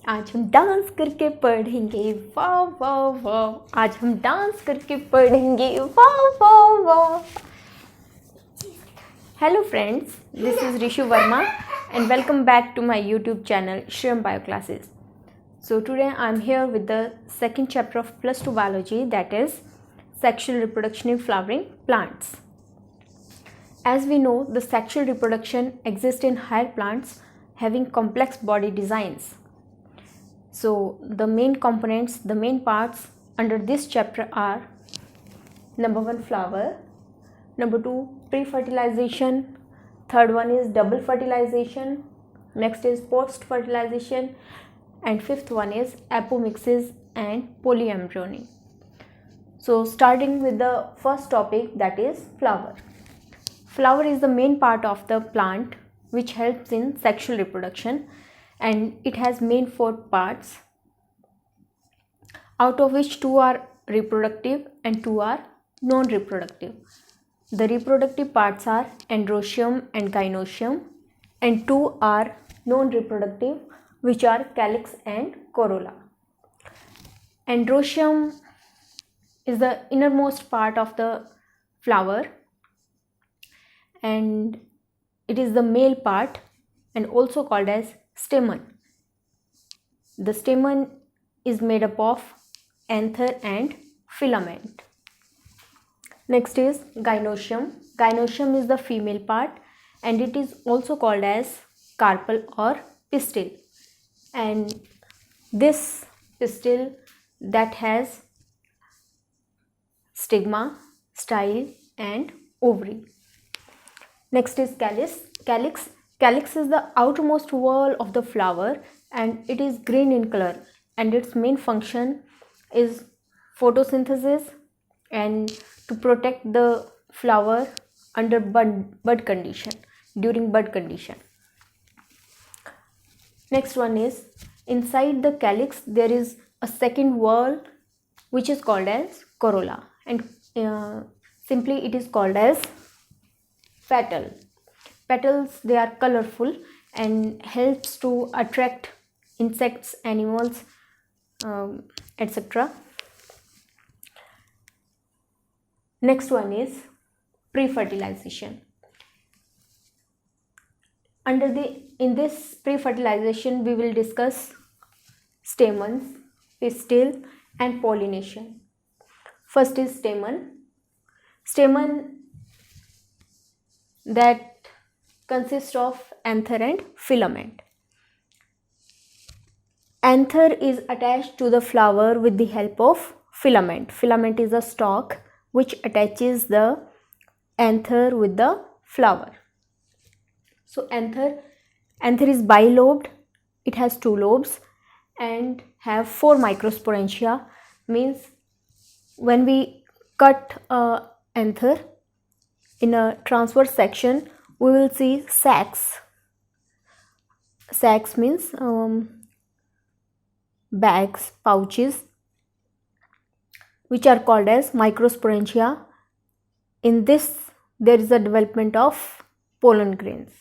आज हम डांस करके पढ़ेंगे, वाह वाह वाह। आज हम डांस करके पढ़ेंगे, वाह वाह वाह। Hello friends, this is Rishu Verma and welcome back to my YouTube channel Shrim Bio Classes. So today I am here with the second chapter of plus 2 biology, that is sexual reproduction in flowering plants. As we know, the sexual reproduction exists in higher plants having complex body designs. So the main components, the main parts under this chapter are: number 1, flower; number 2, pre-fertilization; third one is double fertilization; next is post-fertilization; and fifth one is apomixis and polyembryony. So starting with the first topic, that is flower. Flower is the main part of the plant which helps in sexual reproduction, and it has main 4 parts, out of which 2 are reproductive and 2 are non-reproductive. The reproductive parts are androecium and gynoecium, and 2 are non-reproductive, which are calyx and corolla. Androecium is the innermost part of the flower, and it is the male part and also called as stamen. The stamen is made up of anther and filament. Next is gynoecium. Gynoecium is the female part and it is also called as carpel or pistil. And this pistil that has stigma, style and ovary. Next is calyx. Calyx is the outermost wall of the flower and it is green in color, and its main function is photosynthesis and to protect the flower under bud condition, during bud condition. Next one is, inside the calyx there is a second wall which is called as corolla, and simply it is called as petal. Petals, they are colorful and helps to attract insects, animals, etc. Next one is pre-fertilization. In this pre-fertilization we will discuss stamens, pistil and pollination. First is stamen. Stamen that consists of anther and filament. Anther is attached to the flower with the help of filament. Filament is a stalk which attaches the anther with the flower. So anther is bilobed. It has 2 lobes and have 4 microsporangia. Means when we cut a anther in a transverse section, we will see sacs. Sacs means bags, pouches, which are called as microsporangia. In this there is a development of pollen grains.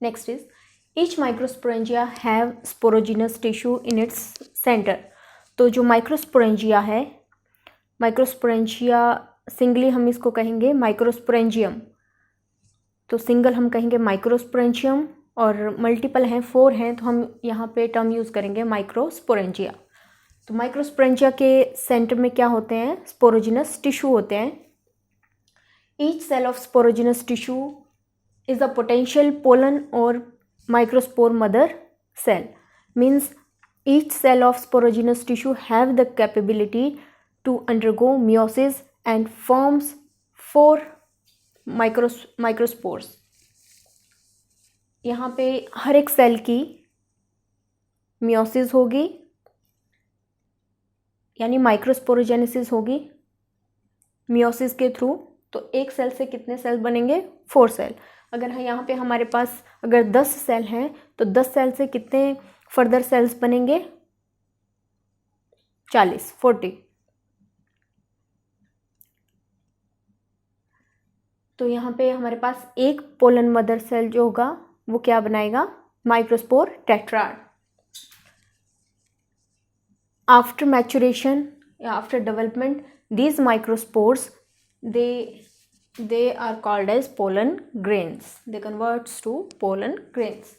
Next is, each microsporangia have sporogenous tissue in its center. तो जो microsporangia है, microsporangia singly हम इसको कहेंगे microsporangium, तो single हम कहेंगे microsporangium और मल्टीपल हैं, 4 हैं, तो हम यहाँ पे टर्म यूज़ करेंगे माइक्रोस्पोरेंजिया. तो माइक्रोस्पोरेंजिया के सेंटर में क्या होते हैं? स्पोरोजिनस टिश्यू होते हैं. Each cell of sporogenous tissue is a potential pollen और microspore mother cell. Means each cell of sporogenous tissue have the capability to undergo meiosis and forms 4 microspores. यहाँ पे हर एक सेल की मियोसिस होगी यानी microsporogenesis होगी मियोसिस के through. तो एक सेल से कितने सेल बनेंगे? 4 सेल. अगर यहाँ पे हमारे पास अगर 10 सेल हैं तो 10 सेल से कितने फर्दर सेल्स बनेंगे? 40. तो यहाँ पे हमारे पास एक पोलन मदर सेल जो होगा वो क्या बनाएगा? Microspore tetrad. after maturation, after development, these microspores, they are called as pollen grains. They converts to pollen grains.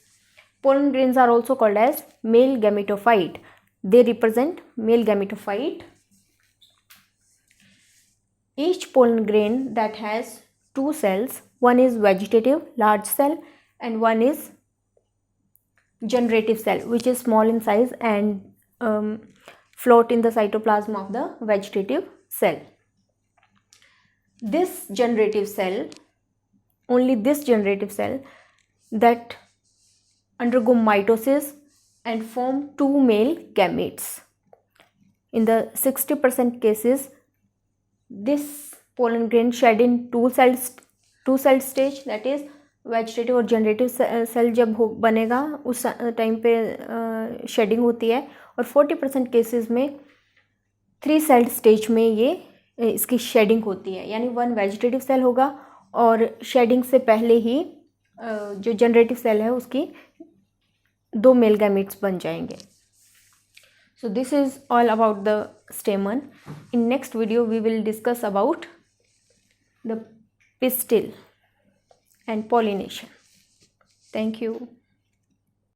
Pollen grains are also called as male gametophyte. They represent male gametophyte. Each pollen grain that has two cells, one is vegetative large cell and one is generative cell, which is small in size and float in the cytoplasm of the vegetative cell. This generative cell, only this generative cell that undergo mitosis and form two male gametes. In the 60% cases, this pollen grain shed in two cell stage, that is vegetative और generative cell जब बनेगा उस time पे shading होती है, और 40% cases में 3 cell stage में ये इसकी शेडिंग होती है, यानी 1 वेजिटेटिव सेल होगा और शेडिंग से पहले ही जो जनरेटिव सेल है उसकी 2 मेल गैमेट्स बन जाएंगे. So this is all about the stamen. In next video we will discuss about the pistil and pollination. Thank you.